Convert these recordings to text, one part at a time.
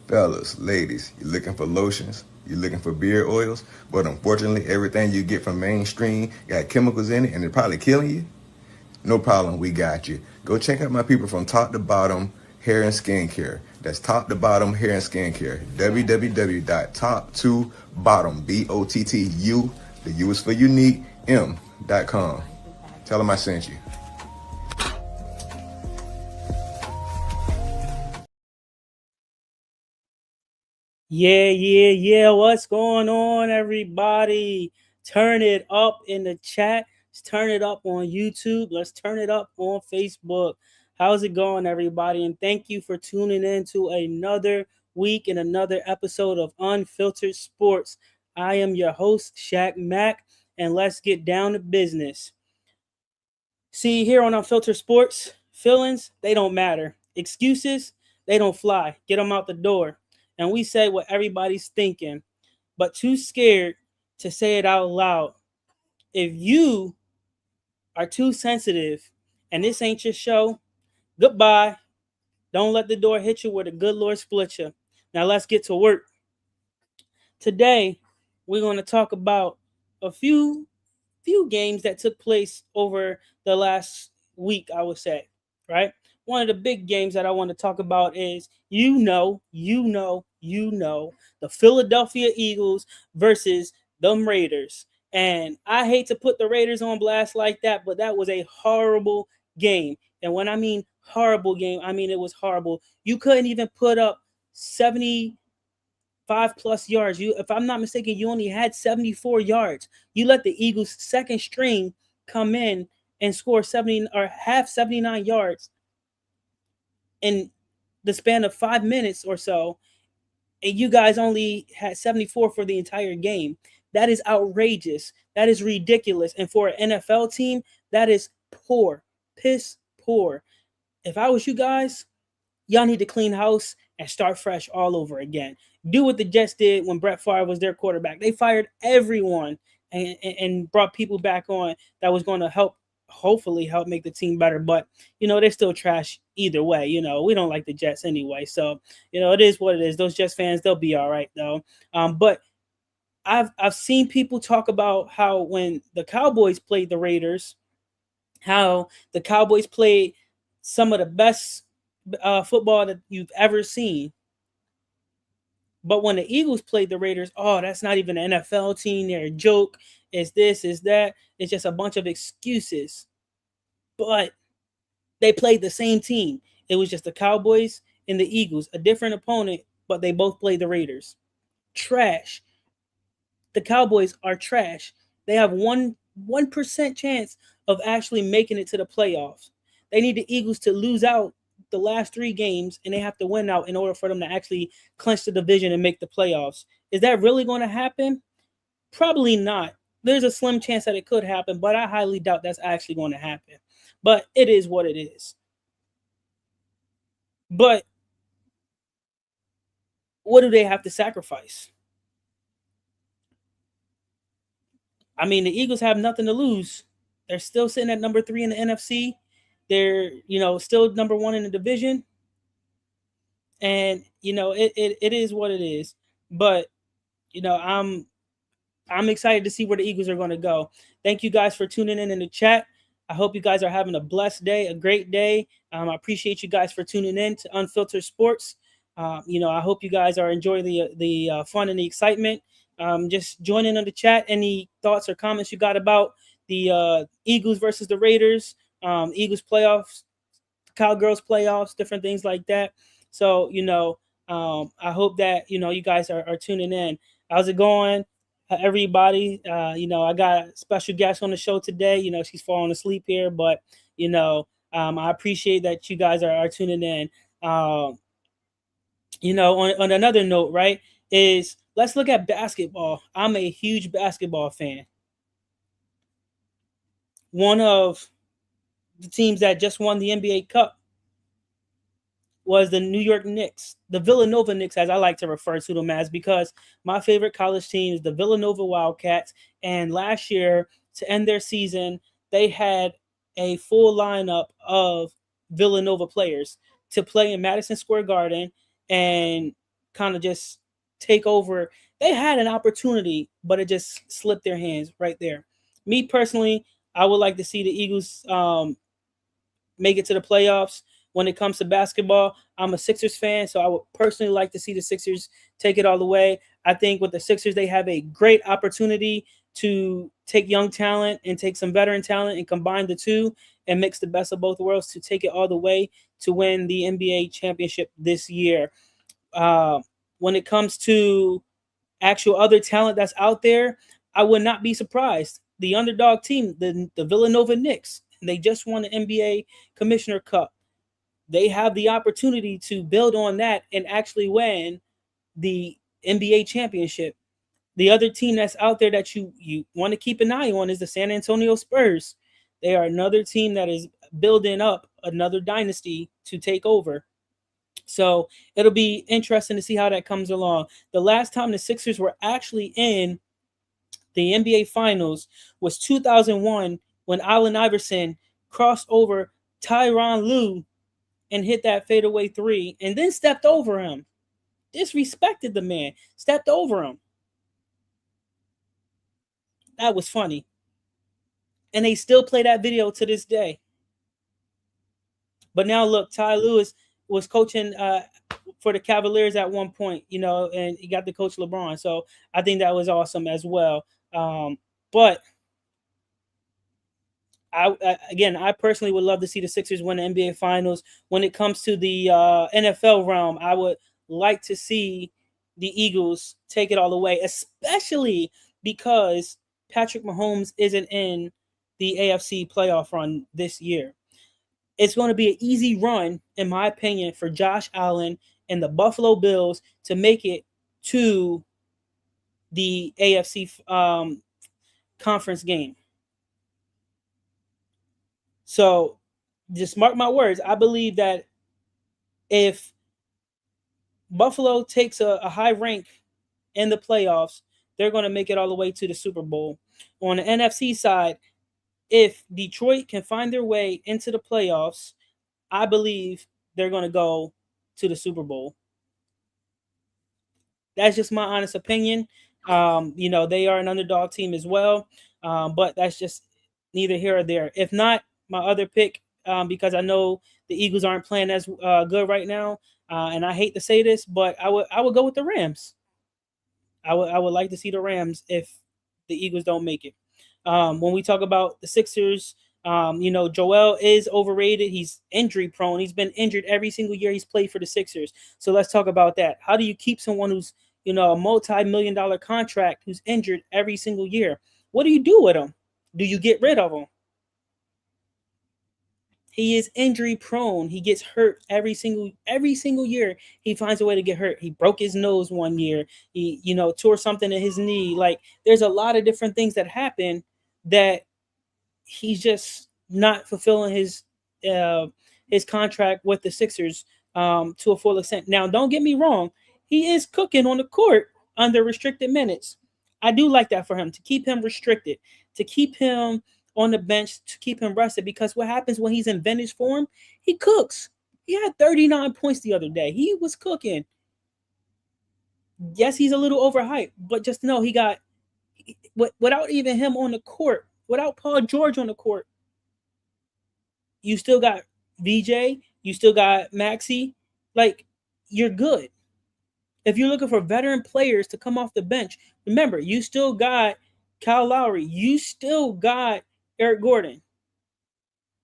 Fellas, ladies, you looking for lotions? You looking for beard oils? But unfortunately, everything you get from mainstream got chemicals in it and they're probably killing you? No problem, we got you. Go check out my people from Top to Bottom Hair and Skincare. That's Top to Bottom Hair and Skincare. www.top2bottom, BOTTU, the U is for unique, M.com. Tell them I sent you. Yeah. What's going on, everybody? Turn it up in the chat. Let's turn it up on YouTube. Let's turn it up on Facebook. How's it going, everybody? And thank you for tuning in to another week and another episode of Unfiltered Sports. I am your host, Shaq Mack, and let's get down to business. See, here on Unfiltered Sports, feelings, they don't matter. Excuses, they don't fly. Get them out the door. And we say what everybody's thinking, but too scared to say it out loud. If you are too sensitive and this ain't your show, goodbye. Don't let the door hit you where the good Lord split you. Now let's get to work. Today, we're going to talk about a few games that took place over the last week, I would say, right? One of the big games that I want to talk about is the Philadelphia Eagles versus the Raiders. And I hate to put the Raiders on blast like that, but that was a horrible game. And when I mean horrible game, I mean it was horrible. You couldn't even put up 75 plus yards. If I'm not mistaken, you only had 74 yards. You let the Eagles' second string come in and score 70 or have 79 yards in the span of 5 minutes or so, and you guys only had 74 for the entire game. That is outrageous. That is ridiculous. And for an NFL team, that is poor, piss poor. If I was you guys, y'all need to clean house and start fresh all over again. Do what the Jets did when Brett Favre was their quarterback. They fired everyone and brought people back on that was going to hopefully help make the team better. But, they're still trash either way. We don't like the Jets anyway. So, it is what it is. Those Jets fans, they'll be all right, though. But I've seen people talk about how when the Cowboys played the Raiders, how the Cowboys played some of the best football that you've ever seen. But when the Eagles played the Raiders, oh, that's not even an NFL team. They're a joke. It's this, it's that. It's just a bunch of excuses. But they played the same team. It was just the Cowboys and the Eagles, a different opponent, but they both played the Raiders. Trash. The Cowboys are trash. They have 1% chance of actually making it to the playoffs. They need the Eagles to lose out the last 3 games, and they have to win out in order for them to actually clinch the division and make the playoffs. Is that really going to happen? Probably not. There's a slim chance that it could happen, but I highly doubt that's actually going to happen. But it is what it is. But what do they have to sacrifice? I mean, the Eagles have nothing to lose. They're still sitting at number 3 in the NFC. They're, still number 1 in the division. And, it is what it is. But, I'm excited to see where the Eagles are going to go. Thank you guys for tuning in the chat. I hope you guys are having a blessed day, a great day. I appreciate you guys for tuning in to Unfiltered Sports. I hope you guys are enjoying the fun and the excitement. Just join in on the chat. Any thoughts or comments you got about the Eagles versus the Raiders, Eagles playoffs, Cowgirls playoffs, different things like that. So, I hope that, you guys are tuning in. How's it going? Everybody, I got a special guest on the show today. She's falling asleep here, but, I appreciate that you guys are tuning in. On another note, right, is let's look at basketball. I'm a huge basketball fan. One of the teams that just won the NBA Cup was the New York Knicks, the Villanova Knicks, as I like to refer to them as, because my favorite college team is the Villanova Wildcats. And last year, to end their season, they had a full lineup of Villanova players to play in Madison Square Garden. And kind of just take over. They had an opportunity, but it just slipped their hands right there. Me personally, I would like to see the Eagles make it to the playoffs. When it comes to basketball, I'm a Sixers fan, so I would personally like to see the Sixers take it all the way. I think with the Sixers, they have a great opportunity to take young talent and take some veteran talent and combine the two and mix the best of both worlds to take it all the way to win the NBA championship this year. Uh, when it comes to actual other talent that's out there, I would not be surprised. The underdog team, the Villanova Knicks, they just won the NBA Commissioner Cup. They have the opportunity to build on that and actually win the NBA championship. The other team that's out there that you want to keep an eye on is the San Antonio Spurs. They are another team that is building up another dynasty to take over. So it'll be interesting to see how that comes along. The last time the Sixers were actually in the NBA Finals was 2001 when Allen Iverson crossed over Tyronn Lue and hit that fadeaway three and then stepped over him. Disrespected the man, stepped over him. That was funny. And they still play that video to this day. But now look, Ty Lewis was coaching for the Cavaliers at one point, and he got to coach LeBron. So I think that was awesome as well. But I personally would love to see the Sixers win the NBA Finals. When it comes to the NFL realm, I would like to see the Eagles take it all the way, especially because Patrick Mahomes isn't in the AFC playoff run this year. It's going to be an easy run, in my opinion, for Josh Allen and the Buffalo Bills to make it to the AFC conference game. So just mark my words. I believe that if Buffalo takes a high rank in the playoffs, they're going to make it all the way to the Super Bowl. On the NFC side, if Detroit can find their way into the playoffs, I believe they're going to go to the Super Bowl. That's just my honest opinion. They are an underdog team as well, but that's just neither here or there. If not, my other pick, because I know the Eagles aren't playing as good right now, and I hate to say this, but I would go with the Rams. I would like to see the Rams if the Eagles don't make it. When we talk about the Sixers, Joel is overrated. He's injury prone. He's been injured every single year he's played for the Sixers. So let's talk about that. How do you keep someone who's a multi-million-dollar contract who's injured every single year? What do you do with him? Do you get rid of him? He is injury prone. He gets hurt every single year. He finds a way to get hurt. He broke his nose one year. He, tore something in his knee. Like there's a lot of different things that happen that he's just not fulfilling his contract with the Sixers to a full extent. Now, don't get me wrong. He is cooking on the court under restricted minutes. I do like that for him, to keep him restricted, to keep him on the bench, to keep him rested, because what happens when he's in vintage form, he cooks. He had 39 points the other day. He was cooking. Yes, he's a little overhyped, but just know he got, without even him on the court, without Paul George on the court, you still got VJ, you still got Maxi. Like, you're good. If you're looking for veteran players to come off the bench, remember, you still got Kyle Lowry. You still got Eric Gordon.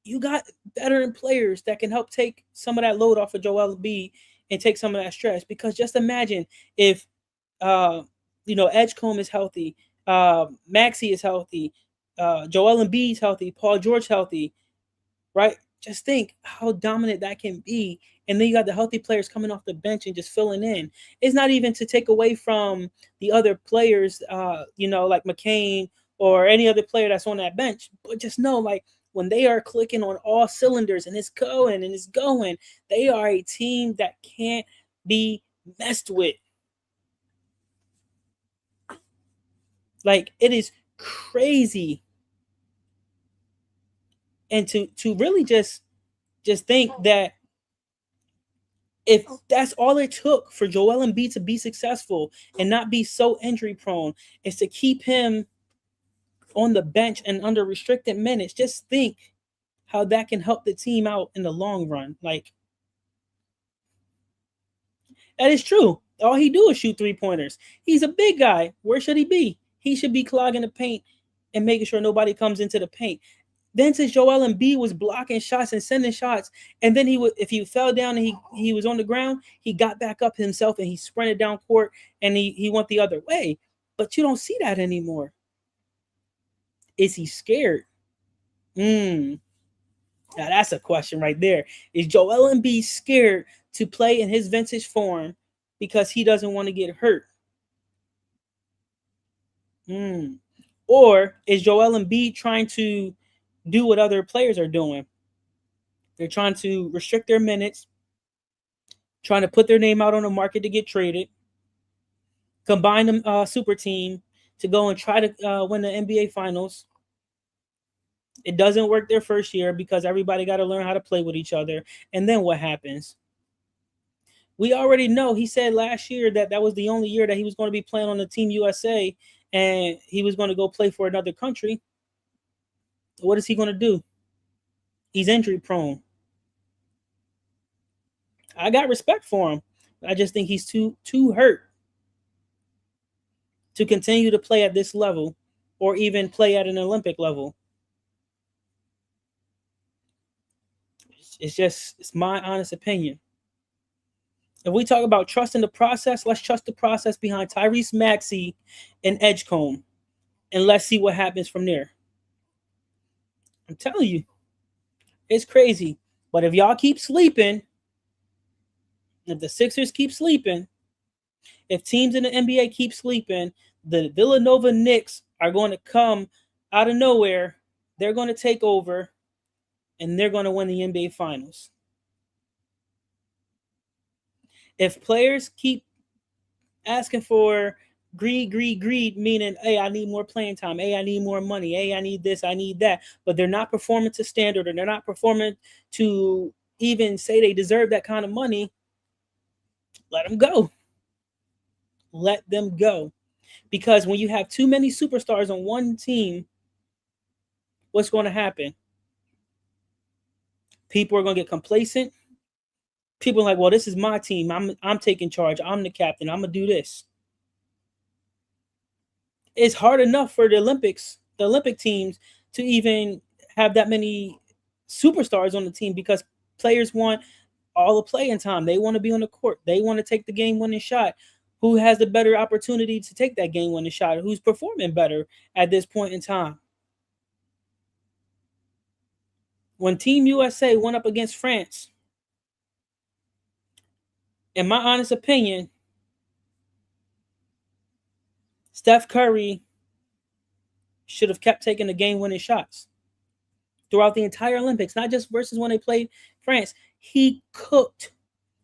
You got veteran players that can help take some of that load off of Joel Embiid and take some of that stress. Because just imagine if, Edgecombe is healthy, Maxi is healthy, Joel Embiid's healthy, Paul George healthy, right? Just think how dominant that can be. And then you got the healthy players coming off the bench and just filling in. It's not even to take away from the other players, like McCain or any other player that's on that bench. But just know, like, when they are clicking on all cylinders and it's going and it's going, they are a team that can't be messed with. Like, it is crazy. And to really just think that If that's all it took for Joel Embiid to be successful and not be so injury prone, is to keep him on the bench and under restricted minutes. Just think how that can help the team out in the long run. Like, that is true. All he do is shoot 3-pointers. He's a big guy. Where should he be? He should be clogging the paint and making sure nobody comes into the paint. Then since Joel Embiid was blocking shots and sending shots, and then he would, if he fell down and he was on the ground, he got back up himself and he sprinted down court and he went the other way. But you don't see that anymore. Is he scared? Now that's a question right there. Is Joel Embiid scared to play in his vintage form because he doesn't want to get hurt? Or is Joel Embiid trying to do what other players are doing? They're trying to restrict their minutes, trying to put their name out on the market to get traded, combine the super team to go and try to win the NBA Finals. It doesn't work their first year because everybody got to learn how to play with each other. And then what happens? We already know he said last year that that was the only year that he was going to be playing on the Team USA and he was going to go play for another country. What is he going to do? He's injury prone. I got respect for him. I just think he's too hurt to continue to play at this level or even play at an Olympic level. It's my honest opinion. If we talk about trusting the process, let's trust the process behind Tyrese Maxey and Edgecombe, and let's see what happens from there. I'm telling you, it's crazy. But if y'all keep sleeping, if the Sixers keep sleeping, if teams in the NBA keep sleeping, the Villanova Knicks are going to come out of nowhere. They're going to take over, and they're going to win the NBA Finals. If players keep asking for greed, meaning, hey, I need more playing time. Hey, I need more money. Hey, I need this, I need that. But they're not performing to standard, and they're not performing to even say they deserve that kind of money. Let them go. Let them go. Because when you have too many superstars on one team, what's going to happen? People are going to get complacent. People are like, well, this is my team. I'm taking charge. I'm the captain. I'm going to do this. It's hard enough for the Olympic teams to even have that many superstars on the team because players want all the playing time. They want to be on the court. They want to take the game-winning shot. Who has the better opportunity to take that game-winning shot? Who's performing better at this point in time? When Team USA went up against France, in my honest opinion, Steph Curry should have kept taking the game-winning shots throughout the entire Olympics, not just versus when they played France. He cooked.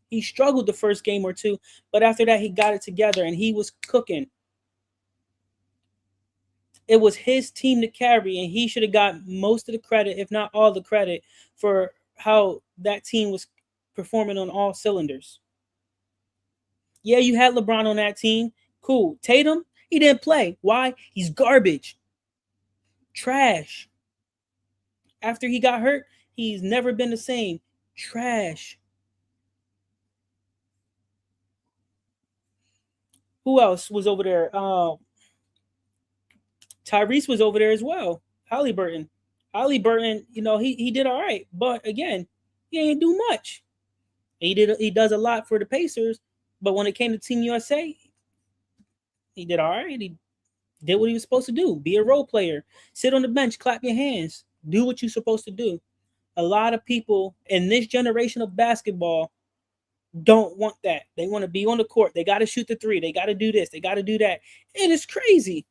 He struggled the first game or two, but after that, he got it together and he was cooking. It was his team to carry, and he should have got most of the credit, if not all the credit, for how that team was performing on all cylinders. Yeah, you had LeBron on that team. Cool. Tatum, he didn't play. Why? He's garbage. Trash. After he got hurt, he's never been the same. Trash. Who else was over there? Tyrese was over there as well. Halliburton, he did all right, but again, he ain't do much. He does a lot for the Pacers, but when it came to Team USA, he did all right. He did what he was supposed to do. Be a role player. Sit on the bench, clap your hands, do what you're supposed to do. A lot of people in this generation of basketball don't want that. They want to be on the court. They got to shoot the three. They got to do this. They got to do that. And it's crazy.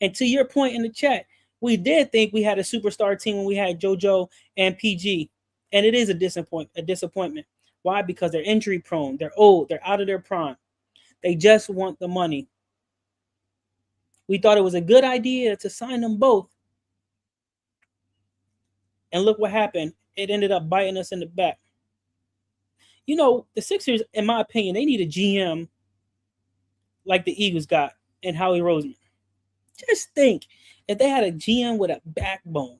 And to your point in the chat, we did think we had a superstar team when we had JoJo and PG. And it is a disappointment. Why? Because they're injury prone. They're old. They're out of their prime. They just want the money. We thought it was a good idea to sign them both. And look what happened. It ended up biting us in the back. The Sixers, in my opinion, they need a GM like the Eagles got and Howie Roseman. Just think if they had a GM with a backbone.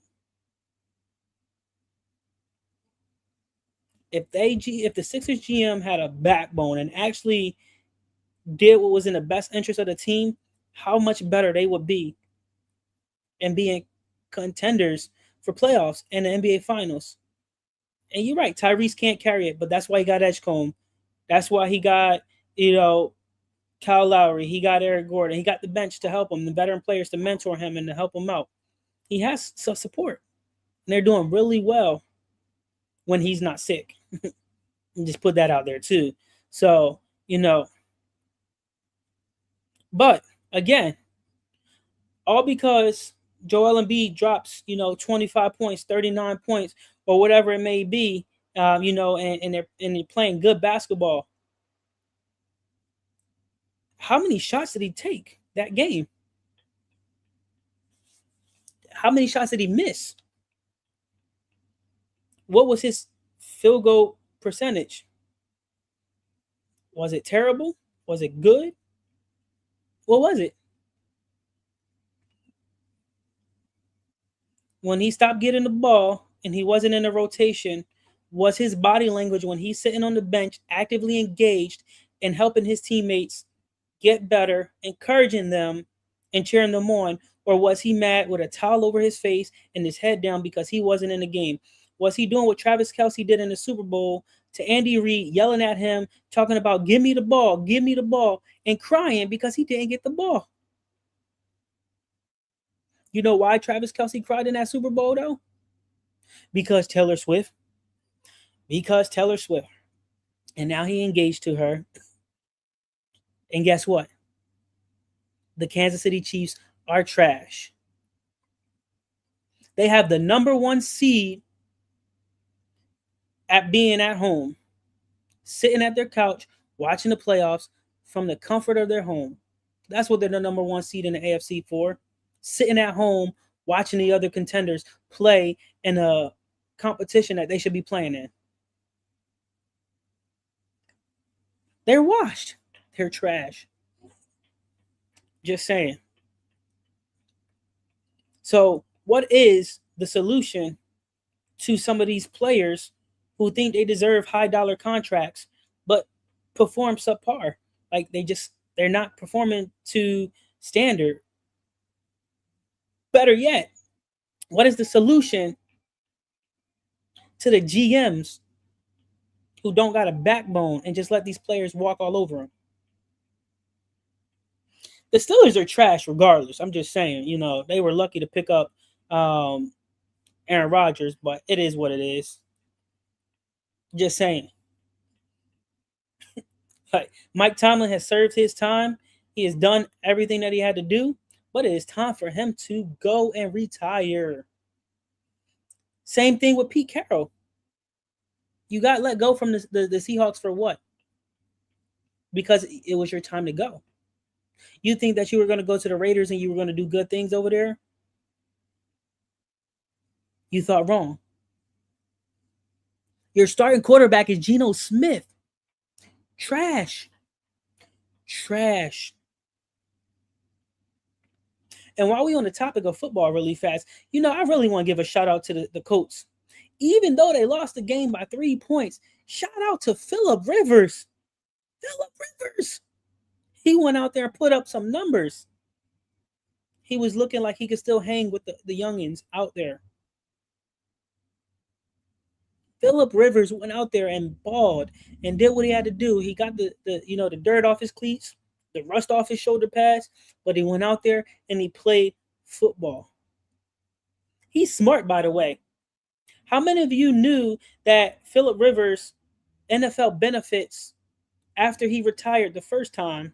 If the Sixers GM had a backbone and actually did what was in the best interest of the team, how much better they would be and being contenders for playoffs and the NBA Finals. And you're right, Tyrese can't carry it, but that's why he got Edgecombe. That's why he got, Kyle Lowry. He got Eric Gordon. He got the bench to help him, the veteran players to mentor him and to help him out. He has some support. And they're doing really well when he's not sick. And just put that out there too. So, but again, all because Joel Embiid drops, 25 points, 39 points, or whatever it may be, and they're playing good basketball. How many shots did he take that game? How many shots did he miss? What was his field goal percentage? Was it terrible? Was it good? What was it? When he stopped getting the ball and he wasn't in the rotation, was his body language when he's sitting on the bench actively engaged and helping his teammates get better, encouraging them and cheering them on? Or was he mad with a towel over his face and his head down because he wasn't in the game? Was he doing what Travis Kelce did in the Super Bowl to Andy Reid, yelling at him, talking about, give me the ball, and crying because he didn't get the ball? You know why Travis Kelce cried in that Super Bowl, though? Because Taylor Swift. And now he engaged to her. And guess what? The Kansas City Chiefs are trash. They have the number 1 seed at being at home, sitting at their couch, watching the playoffs from the comfort of their home. That's what they're the number 1 seed in the AFC for. Sitting at home, watching the other contenders play in a competition that they should be playing in. They're washed. They're trash. Just saying. So, what is the solution to some of these players who think they deserve high dollar contracts but perform subpar? Like they're not performing to standard. Better yet, what is the solution to the GMs who don't got a backbone and just let these players walk all over them? The Steelers are trash regardless. I'm just saying, they were lucky to pick up Aaron Rodgers, but it is what it is. Just saying. Like, Mike Tomlin has served his time. He has done everything that he had to do, but it is time for him to go and retire. Same thing with Pete Carroll. You got let go from the Seahawks for what? Because it was your time to go. You think that you were going to go to the Raiders and you were going to do good things over there? You thought wrong. Your starting quarterback is Geno Smith. Trash. And while we're on the topic of football really fast, I really want to give a shout out to the Colts. Even though they lost the game by 3 points, shout out to Phillip Rivers. He went out there and put up some numbers. He was looking like he could still hang with the youngins out there. Phillip Rivers went out there and balled and did what he had to do. He got the dirt off his cleats, the rust off his shoulder pads, but he went out there and he played football. He's smart, by the way. How many of you knew that Phillip Rivers' NFL benefits after he retired the first time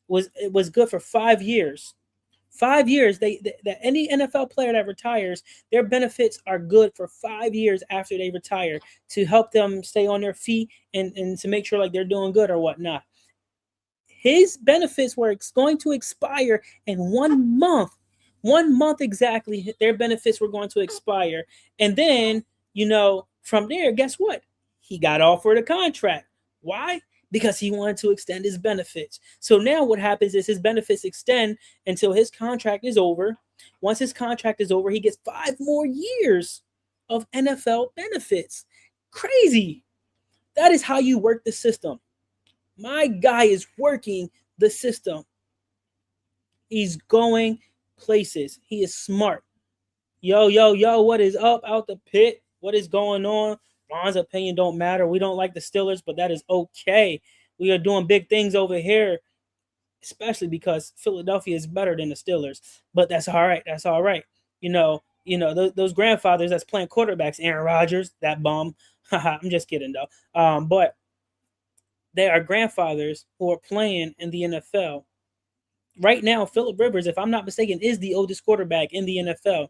was good for 5 years? 5 years. Any NFL player that retires, their benefits are good for 5 years after they retire to help them stay on their feet and to make sure like they're doing good or whatnot. His benefits were going to expire in 1 month. 1 month exactly, their benefits were going to expire. And then, from there, guess what? He got offered a contract. Why? Because he wanted to extend his benefits. So now what happens is his benefits extend until his contract is over. Once his contract is over, he gets 5 more years of NFL benefits. Crazy. That is how you work the system. My guy is working the system. He's going places. He is smart. Yo, yo, yo, what is up out the pit? What is going on? Ron's opinion don't matter. We don't like the Steelers, but that is okay. We are doing big things over here, especially because Philadelphia is better than the Steelers. But that's all right. That's all right. Those grandfathers that's playing quarterbacks, Aaron Rodgers, that bum. I'm just kidding though. But they are grandfathers who are playing in the NFL. Right now, Philip Rivers, if I'm not mistaken, is the oldest quarterback in the NFL.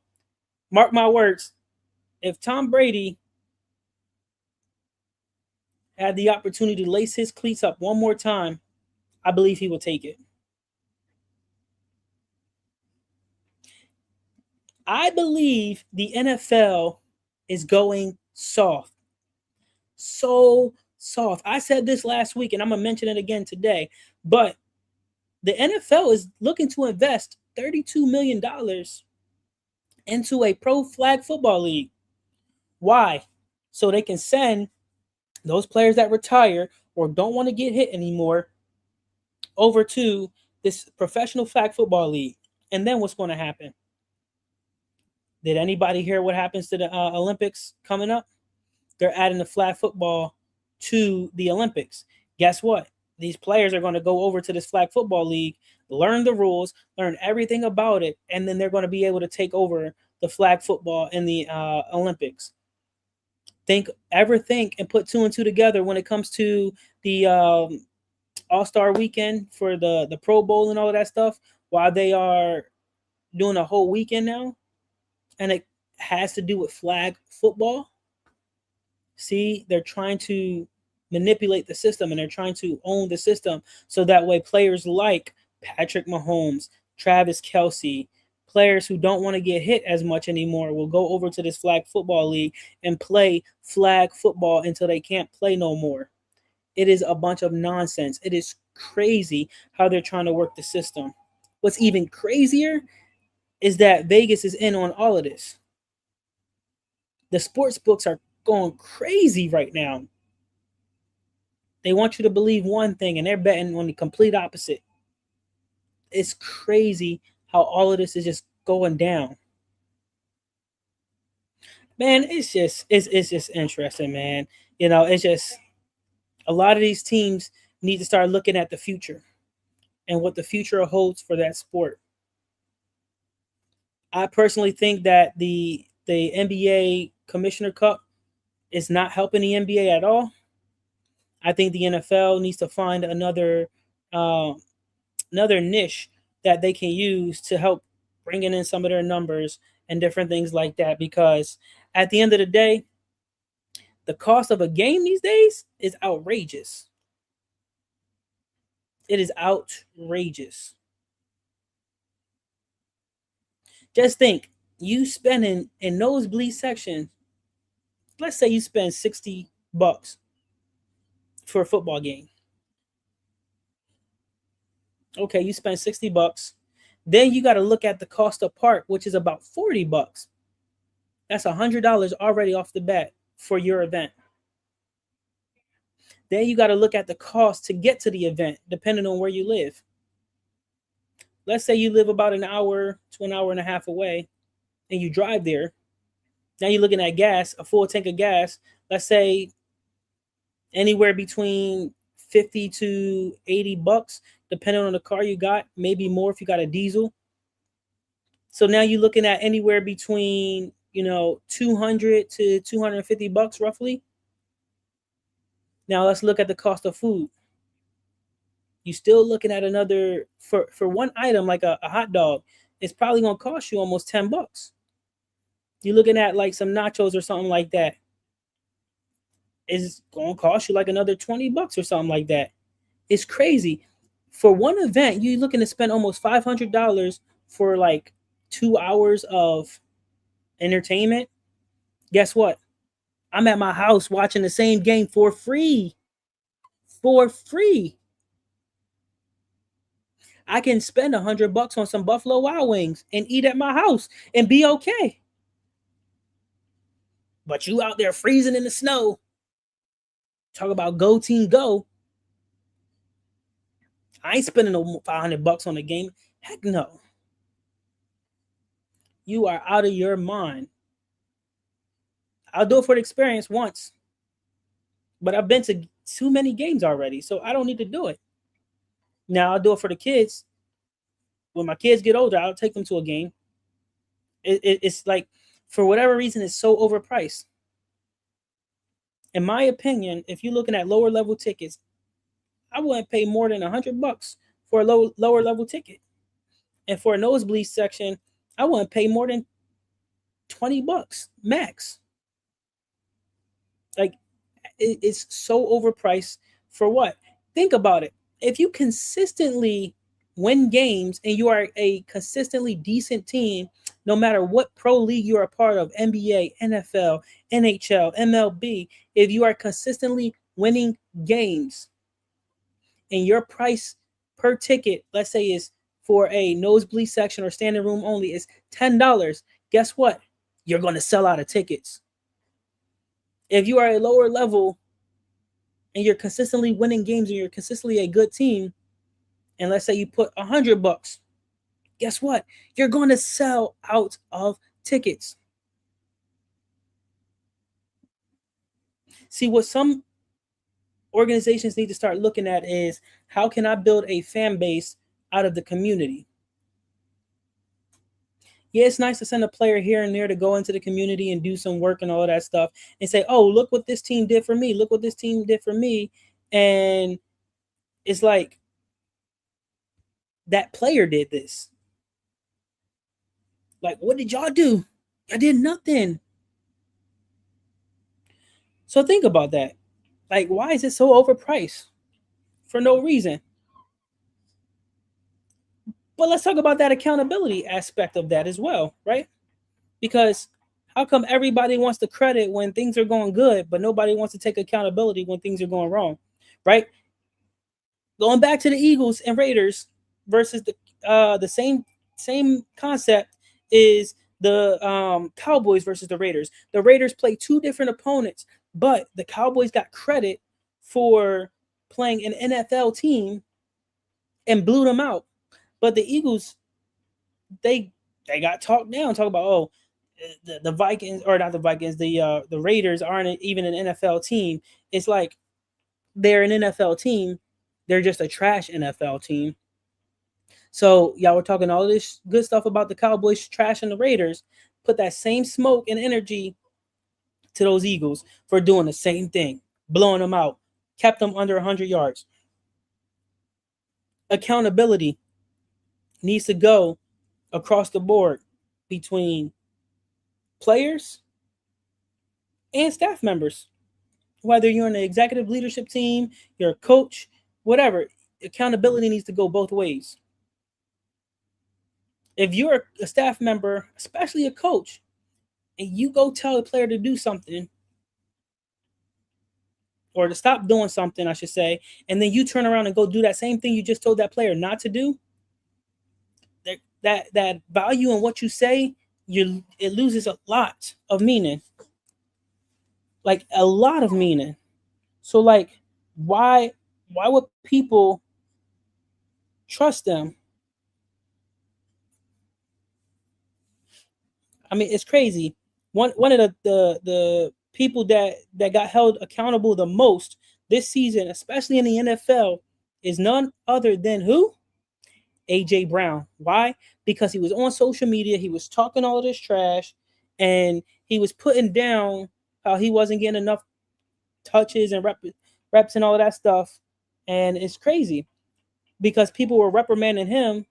Mark my words, if Tom Brady had the opportunity to lace his cleats up one more time, I believe he will take it. I believe the NFL is going soft. So soft. I said this last week, and I'm going to mention it again today. But the NFL is looking to invest $32 million into a pro flag football league. Why? So they can send those players that retire or don't want to get hit anymore over to this professional flag football league. And then what's going to happen? Did anybody hear what happens to the Olympics coming up? They're adding the flag football to the Olympics. Guess what? These players are going to go over to this flag football league, learn the rules, learn everything about it, and then they're going to be able to take over the flag football in the Olympics. Think and put two and two together when it comes to the All-Star weekend for the Pro Bowl and all of that stuff, while they are doing a whole weekend now, and it has to do with flag football. See, they're trying to manipulate the system and they're trying to own the system so that way players like Patrick Mahomes, Travis Kelce, players who don't want to get hit as much anymore will go over to this flag football league and play flag football until they can't play no more. It is a bunch of nonsense. It is crazy how they're trying to work the system. What's even crazier is that Vegas is in on all of this. The sports books are going crazy right now. They want you to believe one thing and they're betting on the complete opposite. It's crazy how all of this is just going down. Man, it's just interesting, man. It's just a lot of these teams need to start looking at the future and what the future holds for that sport. I personally think that the NBA Commissioner Cup is not helping the NBA at all. I think the NFL needs to find another niche that they can use to help bringing in some of their numbers and different things like that. Because at the end of the day, the cost of a game these days is outrageous. It is outrageous. Just think, you spending in nosebleed section, let's say you spend $60 for a football game. Okay, you spend $60. Then you got to look at the cost of park, which is about $40. That's $100 already off the bat for your event. Then you got to look at the cost to get to the event, depending on where you live. Let's say you live about an hour to an hour and a half away, and you drive there. Now you're looking at gas, a full tank of gas. Let's say anywhere between $50 to $80, depending on the car you got, maybe more if you got a diesel. So now you're looking at anywhere between, $200 to $250 roughly. Now let's look at the cost of food. You're still looking at another, for one item like a hot dog, it's probably going to cost you almost $10. You're looking at like some nachos or something like that. It's going to cost you like another $20 or something like that. It's crazy. For one event, you're looking to spend almost $500 for like 2 hours of entertainment. Guess what? I'm at my house watching the same game for free. For free. I can spend $100 on some Buffalo Wild Wings and eat at my house and be okay. But you out there freezing in the snow. Talk about go team go. I ain't spending no $500 on a game. Heck no. You are out of your mind. I'll do it for the experience once, but I've been to too many games already, so I don't need to do it. Now I'll do it for the kids. When my kids get older, I'll take them to a game. It's like, for whatever reason, it's so overpriced. In my opinion, if you're looking at lower level tickets, I wouldn't pay more than $100 for a lower level ticket. And for a nosebleed section, I wouldn't pay more than $20 max. Like, it's so overpriced for what? Think about it. If you consistently win games and you are a consistently decent team, no matter what pro league you are a part of, NBA, NFL, NHL, MLB, if you are consistently winning games and your price per ticket, let's say, is for a nosebleed section or standing room only is $10, guess what? You're going to sell out of tickets. If you are a lower level and you're consistently winning games and you're consistently a good team, and let's say you put $100, guess what? You're going to sell out of tickets. See, what some organizations need to start looking at is, how can I build a fan base out of the community? Yeah, it's nice to send a player here and there to go into the community and do some work and all of that stuff and say, oh, look what this team did for me. Look what this team did for me. And it's like, that player did this. Like, what did y'all do? I did nothing. So think about that. Like, why is it so overpriced? For no reason. But let's talk about that accountability aspect of that as well, right? Because how come everybody wants the credit when things are going good, but nobody wants to take accountability when things are going wrong, right? Going back to the Eagles and Raiders versus the same concept is the Cowboys versus the Raiders. The Raiders play two different opponents, but the Cowboys got credit for playing an NFL team and blew them out. But the Eagles, they got talked down. Talk about, oh, the Vikings, or not the Vikings, the Raiders aren't even an NFL team. It's like, they're an NFL team. They're just a trash NFL team. So y'all were talking all this good stuff about the Cowboys trash and the Raiders. Put that same smoke and energy to those Eagles for doing the same thing, blowing them out, kept them under 100 yards. Accountability needs to go across the board between players and staff members. Whether you're in the executive leadership team, you're a coach, whatever, accountability needs to go both ways. If you're a staff member, especially a coach, and you go tell a player to do something, or to stop doing something, I should say, and then you turn around and go do that same thing you just told that player not to do, that value in what you say, it loses a lot of meaning. Like, a lot of meaning. So, like, why would people trust them? I mean, it's crazy. One of the people that got held accountable the most this season, especially in the NFL, is none other than who? AJ Brown. Why? Because he was on social media, he was talking all of this trash, and he was putting down how he wasn't getting enough touches and reps and all of that stuff. And it's crazy because people were reprimanding him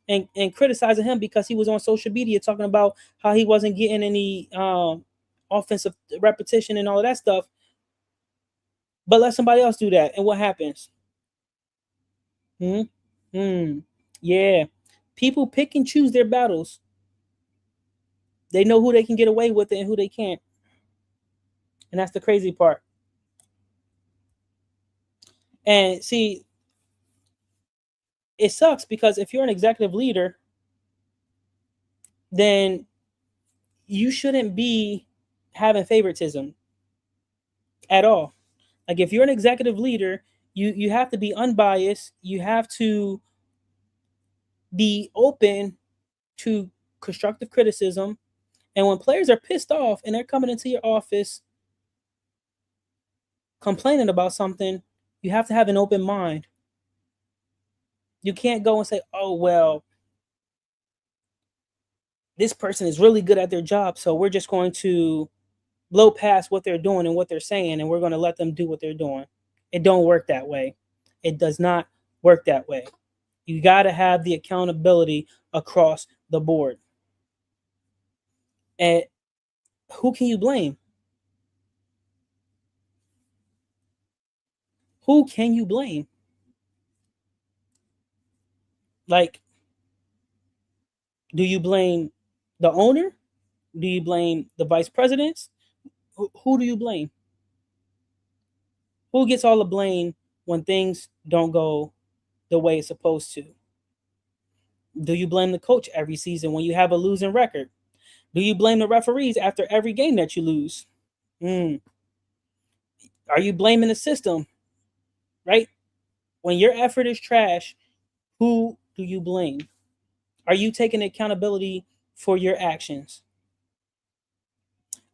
and criticizing him because he was on social media talking about how he wasn't getting any offensive repetition and all of that stuff. But let somebody else do that, and what happens? Hmm. Hmm. Yeah. People pick and choose their battles. They know who they can get away with it and who they can't. And that's the crazy part. And see, it sucks because if you're an executive leader, then you shouldn't be having favoritism at all. Like if you're an executive leader, you have to be unbiased. You have to be open to constructive criticism. And when players are pissed off and they're coming into your office complaining about something, you have to have an open mind. You can't go and say, "Oh, well, this person is really good at their job, so we're just going to blow past what they're doing and what they're saying and we're going to let them do what they're doing." It don't work that way. It does not work that way. You got to have the accountability across the board. And who can you blame? Who can you blame? Like, do you blame the owner? Do you blame the vice presidents? Who do you blame? Who gets all the blame when things don't go the way it's supposed to? Do you blame the coach every season when you have a losing record? Do you blame the referees after every game that you lose? Mm. Are you blaming the system? Right? When your effort is trash, who do you blame? Are you taking accountability for your actions?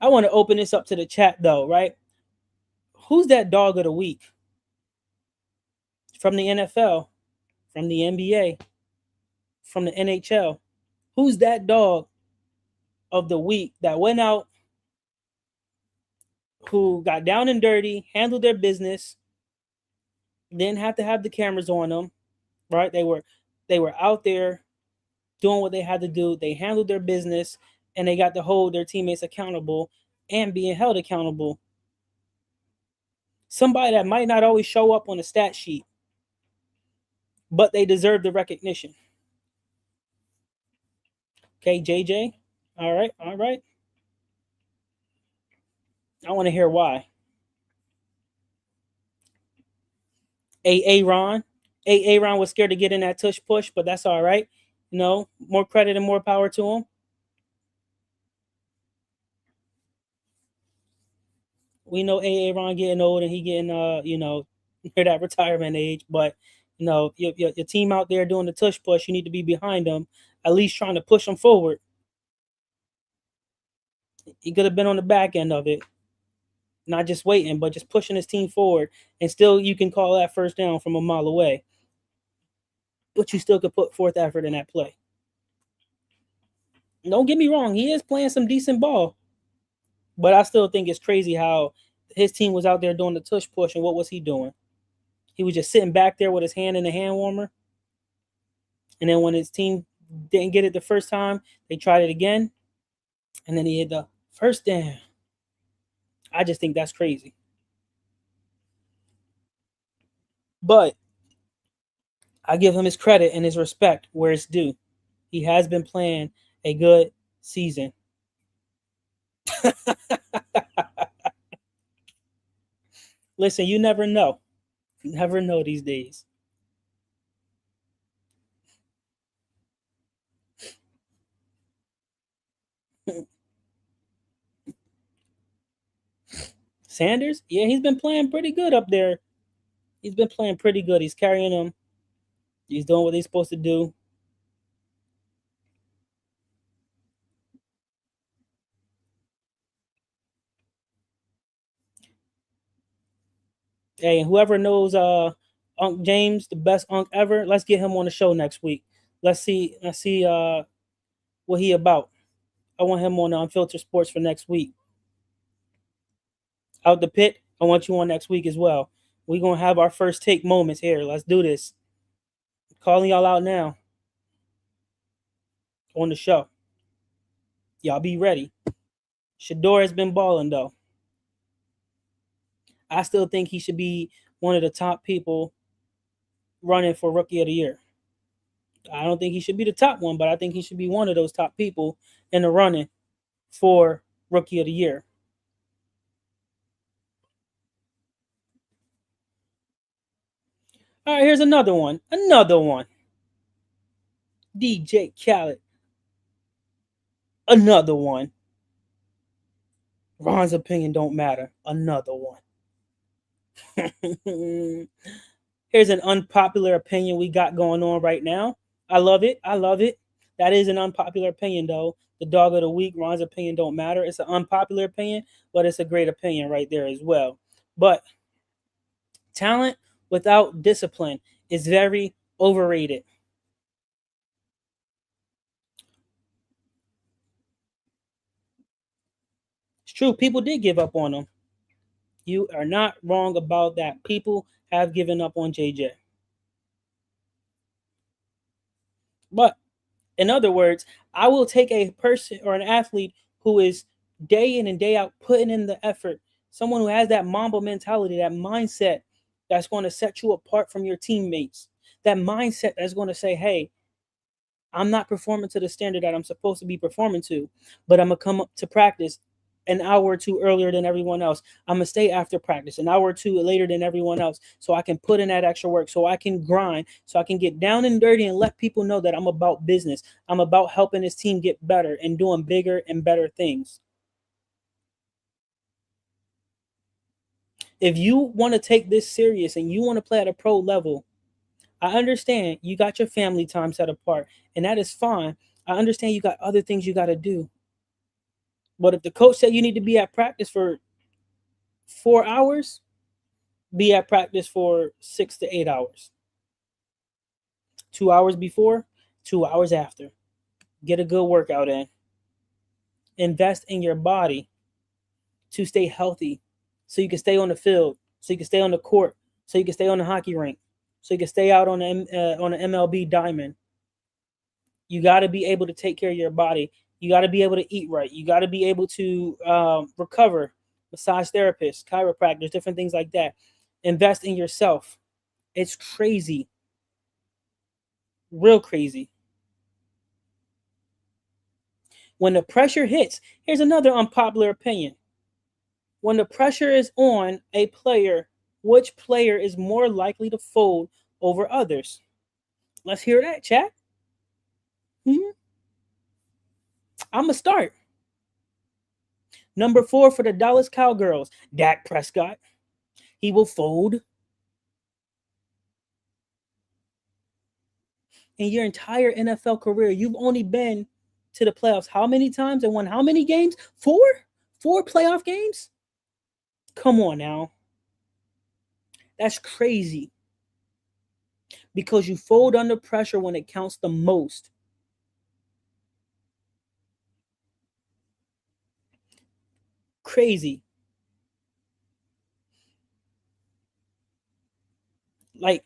I want to open this up to the chat though, right? Who's that dog of the week? From the NFL, from the NBA, from the NHL? Who's that dog of the week that went out, who got down and dirty, handled their business, didn't have to have the cameras on them, right? They were out there doing what they had to do. They handled their business and they got to hold their teammates accountable and being held accountable. Somebody that might not always show up on the stat sheet, but they deserve the recognition. Okay, JJ. All right, all right. I want to hear why. Aaron. Aaron was scared to get in that tush push, but that's all right. You know, more credit and more power to him. We know Aaron getting old and he getting near that retirement age, but your team out there doing the tush push, you need to be behind them, at least trying to push them forward. He could have been on the back end of it, not just waiting, but just pushing his team forward. And still, you can call that first down from a mile away, but you still could put forth effort in that play. Don't get me wrong, he is playing some decent ball, but I still think it's crazy how his team was out there doing the tush push, and what was he doing? He was just sitting back there with his hand in the hand warmer. And then when his team didn't get it the first time, they tried it again. And then he hit the first down. I just think that's crazy. But I give him his credit and his respect where it's due. He has been playing a good season. Listen, you never know. You never know these days. Sanders, yeah, he's been playing pretty good up there. He's been playing pretty good. He's carrying them. He's doing what he's supposed to do. Hey, and whoever knows Unc James, the best Unc ever, let's get him on the show next week. Let's see what he about. I want him on Unfiltered Sports for next week. Out the pit, I want you on next week as well. We're gonna have our first take moments here. Let's do this. Calling y'all out now on the show. Y'all be ready. Shador has been balling though. I still think he should be one of the top people running for Rookie of the Year. I don't think he should be the top one, but I think he should be one of those top people in the running for Rookie of the Year. All right, here's another one. Another one. DJ Khaled. Another one. Ron's opinion don't matter. Another one. Here's an unpopular opinion we got going on right now. I love it. I love it. That is an unpopular opinion, though. The dog of the week, Ron's opinion don't matter. It's an unpopular opinion, but it's a great opinion right there as well. But talent without discipline is very overrated. It's true. People did give up on him. You are not wrong about that. People have given up on JJ. But in other words, I will take a person or an athlete who is day in and day out putting in the effort, someone who has that Mamba mentality, that mindset that's going to set you apart from your teammates, that mindset that's going to say, hey, I'm not performing to the standard that I'm supposed to be performing to, but I'm going to come up to practice an hour or two earlier than everyone else. I'm going to stay after practice an hour or two later than everyone else so I can put in that extra work, so I can grind, so I can get down and dirty and let people know that I'm about business. I'm about helping this team get better and doing bigger and better things. If you want to take this serious and you want to play at a pro level, I understand you got your family time set apart, and that is fine. I understand you got other things you got to do. But if the coach said you need to be at practice for 4 hours, be at practice for 6 to 8 hours. 2 hours before, 2 hours after. Get a good workout in. Invest in your body to stay healthy so you can stay on the field, so you can stay on the court, so you can stay on the hockey rink, so you can stay out on the MLB diamond. You got to be able to take care of your body. You got to be able to eat right. You got to be able to recover. Massage therapists, chiropractors, different things like that. Invest in yourself. It's crazy. Real crazy. When the pressure hits, here's another unpopular opinion. When the pressure is on a player, which player is more likely to fold over others? Let's hear that, chat. I'm going to start. Number 4 for the Dallas Cowgirls, Dak Prescott. He will fold. In your entire NFL career, you've only been to the playoffs how many times and won how many games? 4? 4 playoff games? Come on now. That's crazy. Because you fold under pressure when it counts the most. Crazy. Like,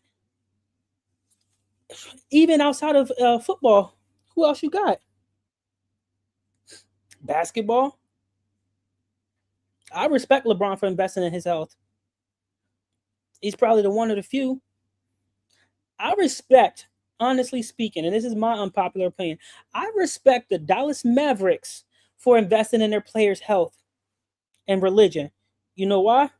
even outside of football, who else you got? Basketball. I respect LeBron for investing in his health. He's probably the one of the few. I respect, honestly speaking, and this is my unpopular opinion, I respect the Dallas Mavericks for investing in their players' health and religion. You know why?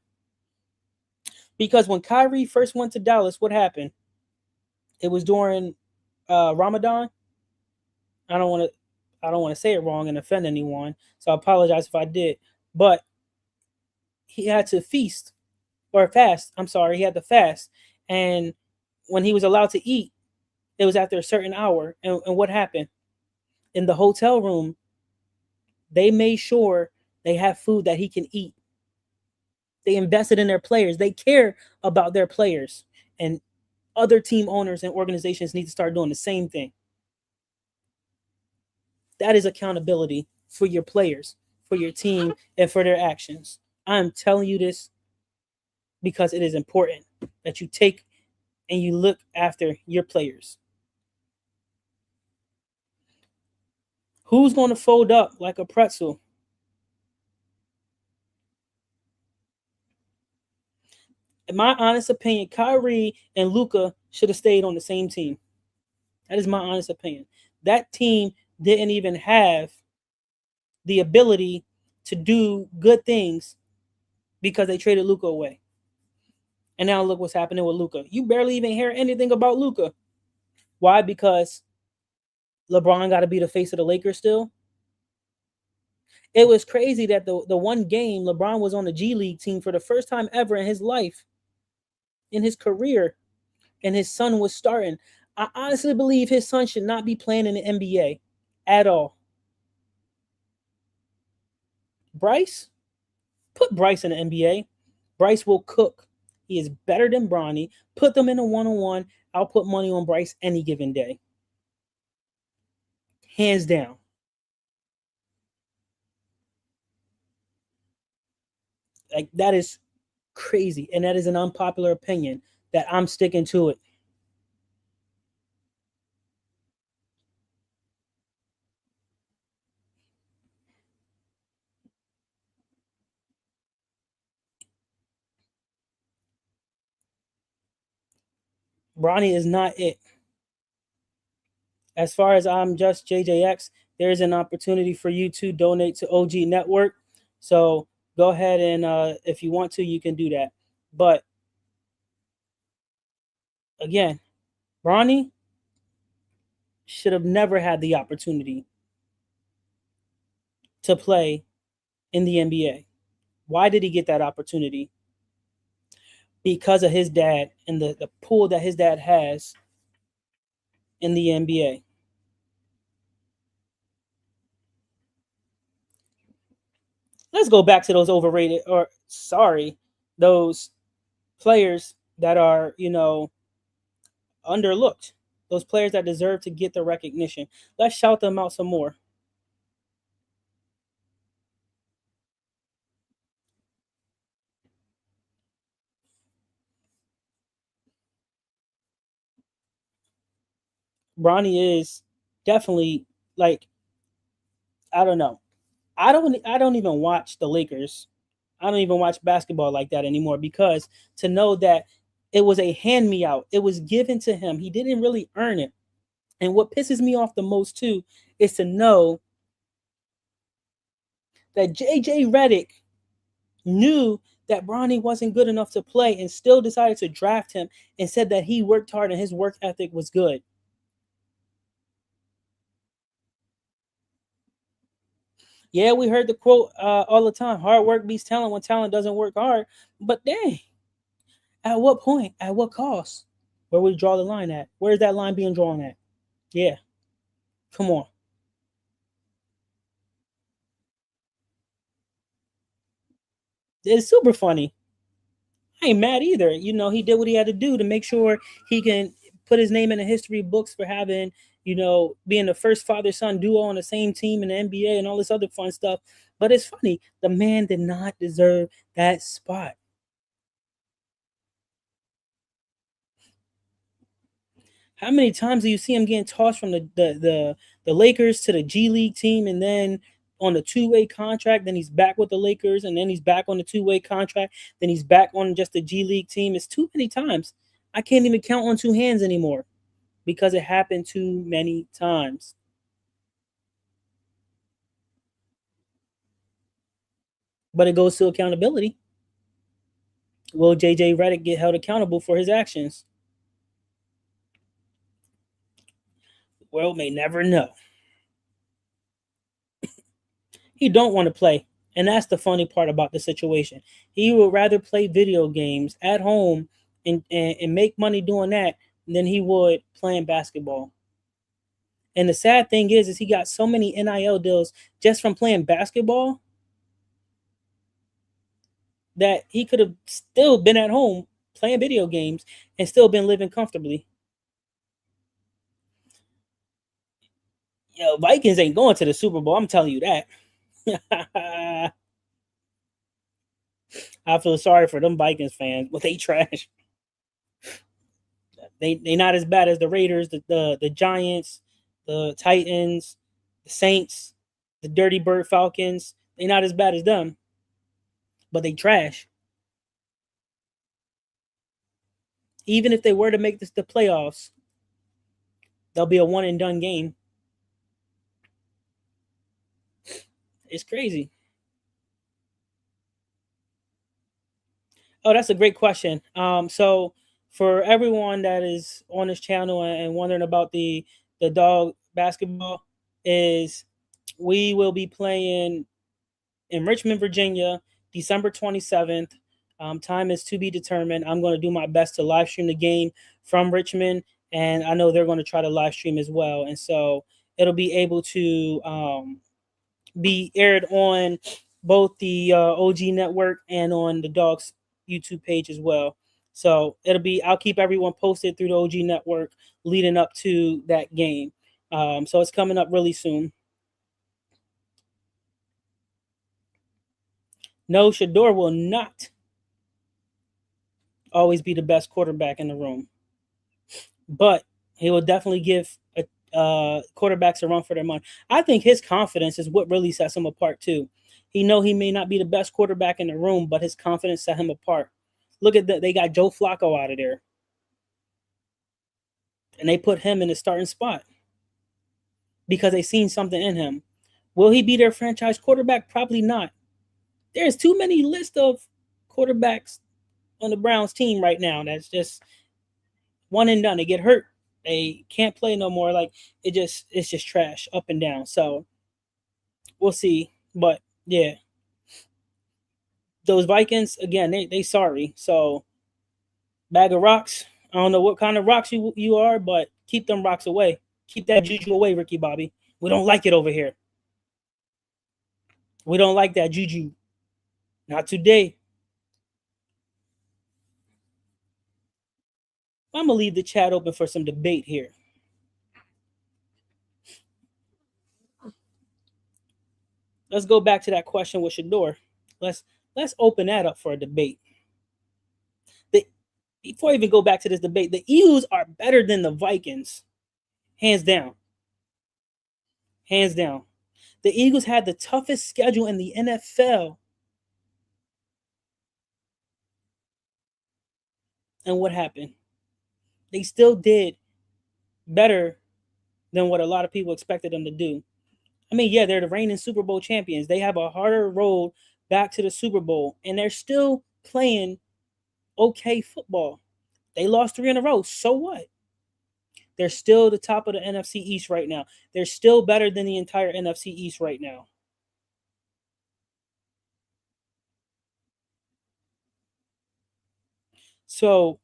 Because when Kyrie first went to Dallas, what happened? It was during Ramadan. I don't want to say it wrong and offend anyone, so I apologize if I did. But he had to feast or fast. I'm sorry, he had to fast, and when he was allowed to eat, it was after a certain hour. And what happened? In the hotel room, they made sure they have food that he can eat. They invested in their players. They care about their players. And other team owners and organizations need to start doing the same thing. That is accountability for your players, for your team, and for their actions. I'm telling you this because it is important that you take and you look after your players. Who's going to fold up like a pretzel? In my honest opinion, Kyrie and Luka should have stayed on the same team. That is my honest opinion. That team didn't even have the ability to do good things because they traded Luka away. And now look what's happening with Luka. You barely even hear anything about Luka. Why? Because LeBron got to be the face of the Lakers still. It was crazy that the one game LeBron was on the G League team for the first time ever in his life, in his career, and his son was starting. I honestly believe his son should not be playing in the NBA at all. Bryce, put Bryce in the NBA. Bryce will cook. He is better than Bronny. Put them in a one-on-one. I'll put money on Bryce any given day. Hands down. Like, that is crazy. And that is an unpopular opinion that I'm sticking to it. Bronny is not it. As far as I'm just JJX, there's an opportunity for you to donate to OG Network. So go ahead and if you want to, you can do that. But again, Bronny should have never had the opportunity to play in the NBA. Why did he get that opportunity? Because of his dad and the pool that his dad has in the NBA. Let's go back to those overrated, or sorry, those players that are, underlooked. Those players that deserve to get the recognition. Let's shout them out some more. Bronny is definitely, like, I don't know. I don't even watch the Lakers. I don't even watch basketball like that anymore, because to know that it was a hand me out. It was given to him. He didn't really earn it. And what pisses me off the most too is to know that JJ Redick knew that Bronny wasn't good enough to play and still decided to draft him and said that he worked hard and his work ethic was good. Yeah, we heard the quote all the time: hard work beats talent when talent doesn't work hard. But dang, at what point? At what cost? Where would we draw the line at? Where's that line being drawn at? Yeah, come on. It's super funny. I ain't mad either. He did what he had to do to make sure he can put his name in the history books for having, being the first father son duo on the same team in the NBA and all this other fun stuff. But it's funny. The man did not deserve that spot. How many times do you see him getting tossed from the Lakers to the G League team, and then on the two-way contract, then he's back with the Lakers, and then he's back on the two-way contract, then he's back on just the G League team? It's too many times. I can't even count on two hands anymore because it happened too many times. But it goes to accountability. Will JJ Redick get held accountable for his actions? Well, may never know. He don't want to play. And that's the funny part about the situation. He would rather play video games at home and make money doing that than he would playing basketball. And the sad thing is he got so many NIL deals just from playing basketball that he could have still been at home playing video games and still been living comfortably. Vikings ain't going to the Super Bowl. I'm telling you that. I feel sorry for them Vikings fans, but they trash. They not as bad as the Raiders, the Giants, the Titans, the Saints, the Dirty Bird Falcons. They not as bad as them, but they trash. Even if they were to make this the playoffs, they'll be a one and done game. It's crazy. Oh, that's a great question. So for everyone that is on this channel and wondering about the dog basketball, is we will be playing in Richmond, Virginia, December 27th. Time is to be determined. I'm going to do my best to live stream the game from Richmond, and I know they're going to try to live stream as well. And so it'll be able to be aired on both the OG network and on the Dogs YouTube page as well. So I'll keep everyone posted through the OG network leading up to that game. So it's coming up really soon. No, Shador will not always be the best quarterback in the room, but he will definitely give quarterbacks a run for their money. I think his confidence is what really sets him apart too. He may not be the best quarterback in the room, but his confidence set him apart. Look at that. They got Joe Flacco out of there, and they put him in the starting spot because they seen something in him. Will he be their franchise quarterback? Probably not. There's too many list of quarterbacks on the Browns team right now that's just one and done. They get hurt. They can't play no more. Like it's just trash up and down. So we'll see. But yeah, those Vikings again, they sorry. So bag of rocks. I don't know what kind of rocks you are, but keep them rocks away. Keep that juju away, Ricky Bobby. We don't like it over here. We don't like that juju. Not today. I'm gonna leave the chat open for some debate here. Let's go back to that question with Shador. Let's let's open that up for a debate. The, Before I even go back to this debate, the Eagles are better than the Vikings, hands down. Hands down. The Eagles had the toughest schedule in the NFL. And what happened? They still did better than what a lot of people expected them to do. I mean, yeah, they're the reigning Super Bowl champions. They have a harder road back to the Super Bowl, and they're still playing okay football. They lost 3 in a row. So what? They're still the top of the NFC East right now. They're still better than the entire NFC East right now. So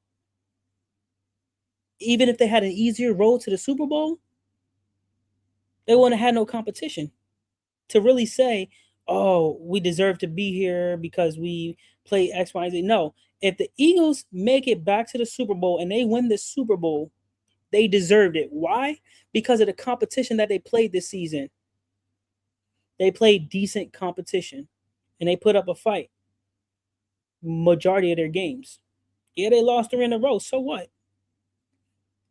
even if they had an easier road to the Super Bowl, they wouldn't have had no competition to really say, oh, we deserve to be here because we play X, Y, and Z. No. If the Eagles make it back to the Super Bowl and they win the Super Bowl, they deserved it. Why? Because of the competition that they played this season. They played decent competition and they put up a fight majority of their games. Yeah, they lost 3 in a row. So what?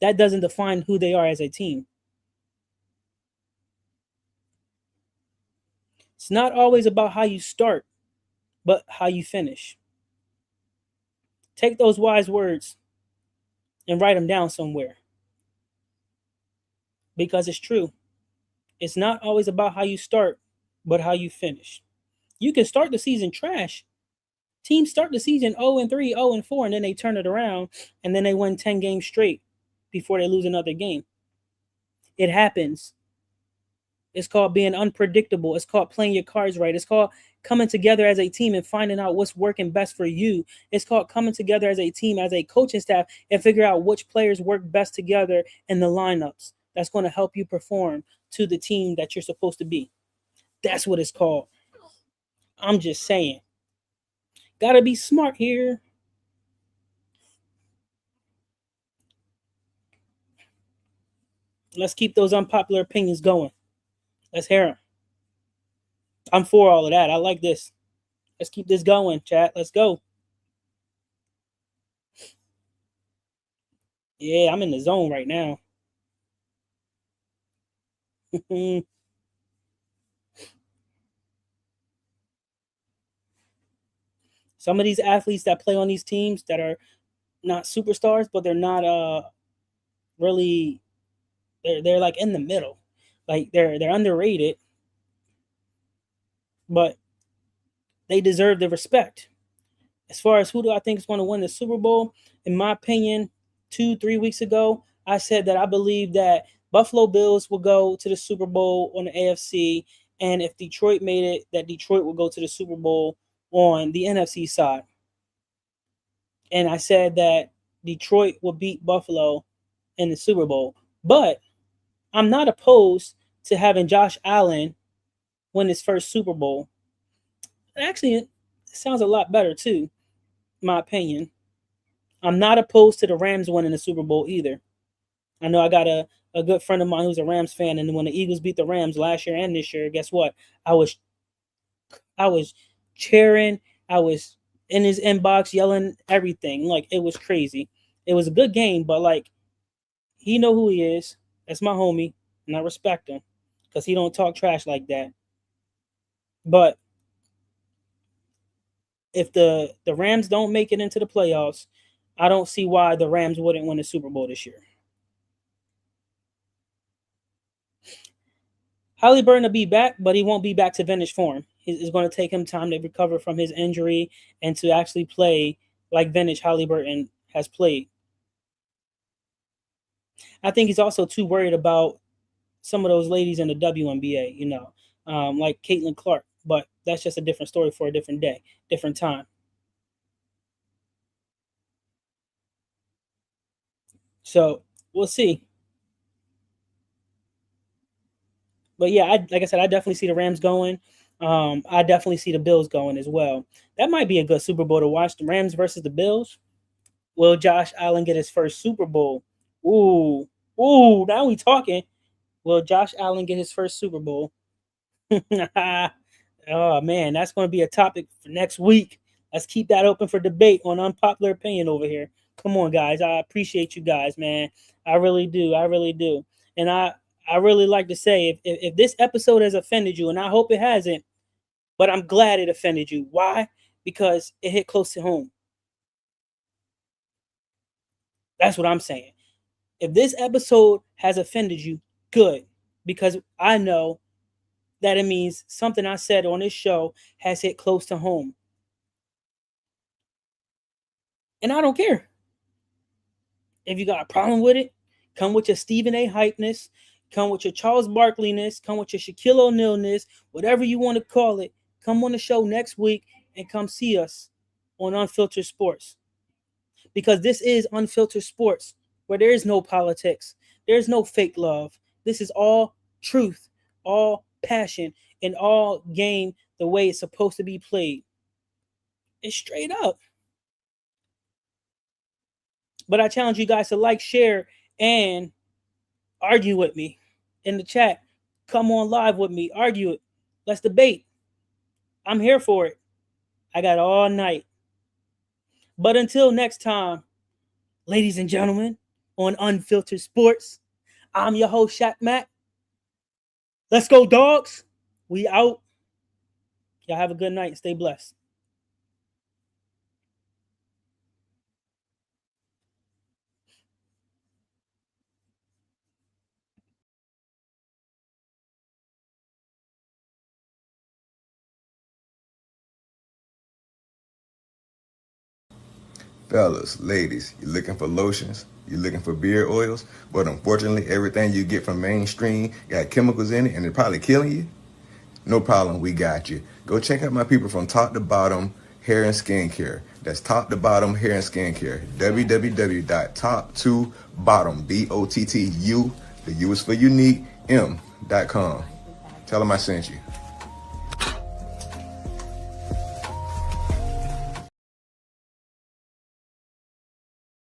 That doesn't define who they are as a team. It's not always about how you start, but how you finish. Take those wise words and write them down somewhere because it's true. It's not always about how you start, but how you finish. You can start the season trash. Teams start the season 0-3, 0-4, and then they turn it around and then they win 10 games straight before they lose another game. It happens. It's called being unpredictable. It's called playing your cards right. It's called coming together as a team and finding out what's working best for you. It's called coming together as a team, as a coaching staff, and figure out which players work best together in the lineups. That's going to help you perform to the team that you're supposed to be. That's what it's called. I'm just saying. Gotta be smart here. Let's keep those unpopular opinions going. Let's hear them. I'm for all of that. I like this. Let's keep this going, chat. Let's go. Yeah, I'm in the zone right now. Some of these athletes that play on these teams that are not superstars, but they're not really they're like in the middle. Like they're underrated, but they deserve the respect. As far as who do I think is going to win the Super Bowl, in my opinion, 2-3 weeks ago, I said that I believe that Buffalo Bills will go to the Super Bowl on the AFC, and if Detroit made it, that Detroit will go to the Super Bowl on the NFC side. And I said that Detroit will beat Buffalo in the Super Bowl. But I'm not opposed to having Josh Allen win his first Super Bowl. Actually, it sounds a lot better too, in my opinion. I'm not opposed to the Rams winning the Super Bowl either. I know I got a good friend of mine who's a Rams fan, and when the Eagles beat the Rams last year and this year, guess what? I was cheering. I was in his inbox yelling everything. Like, it was crazy. It was a good game, but like, he know who he is. That's my homie, and I respect him because he don't talk trash like that. But if the Rams don't make it into the playoffs, I don't see why the Rams wouldn't win the Super Bowl this year. Halliburton will be back, but he won't be back to vintage form. It's going to take him time to recover from his injury and to actually play like vintage Halliburton has played. I think he's also too worried about some of those ladies in the WNBA, like Caitlin Clark. But that's just a different story for a different day, different time. So we'll see. But yeah, like I said, I definitely see the Rams going. I definitely see the Bills going as well. That might be a good Super Bowl to watch. The Rams versus the Bills. Will Josh Allen get his first Super Bowl? Ooh, now we talking. Will Josh Allen get his first Super Bowl? Oh man, that's going to be a topic for next week. Let's keep that open for debate on unpopular opinion over here. Come on, guys. I appreciate you guys, man. I really do. I really do. And I really like to say if this episode has offended you, and I hope it hasn't, but I'm glad it offended you. Why? Because it hit close to home. That's what I'm saying. If this episode has offended you, good. Because I know that it means something I said on this show has hit close to home. And I don't care. If you got a problem with it, come with your Stephen A. hypeness, come with your Charles Barkley-ness, come with your Shaquille O'Neal-ness, whatever you want to call it. Come on the show next week and come see us on Unfiltered Sports. Because this is Unfiltered Sports, where there is no politics. There's no fake love. This is all truth, all passion, and all game the way it's supposed to be played. It's straight up. But I challenge you guys to like, share, and argue with me in the chat. Come on live with me. Argue it. Let's debate. I'm here for it. I got all night. But until next time, ladies and gentlemen, on Unfiltered Sports, I'm your host, Shaq Mac. Let's go, dogs. We out. Y'all have a good night and stay blessed. Fellas, ladies, you looking for lotions? You looking for beard oils? But unfortunately, everything you get from mainstream got chemicals in it and it's probably killing you? No problem, we got you. Go check out my people from Top to Bottom Hair and Skincare. That's Top to Bottom Hair and Skincare. www.top2bottom, BOTTU, the U is for unique, M.com. Tell them I sent you.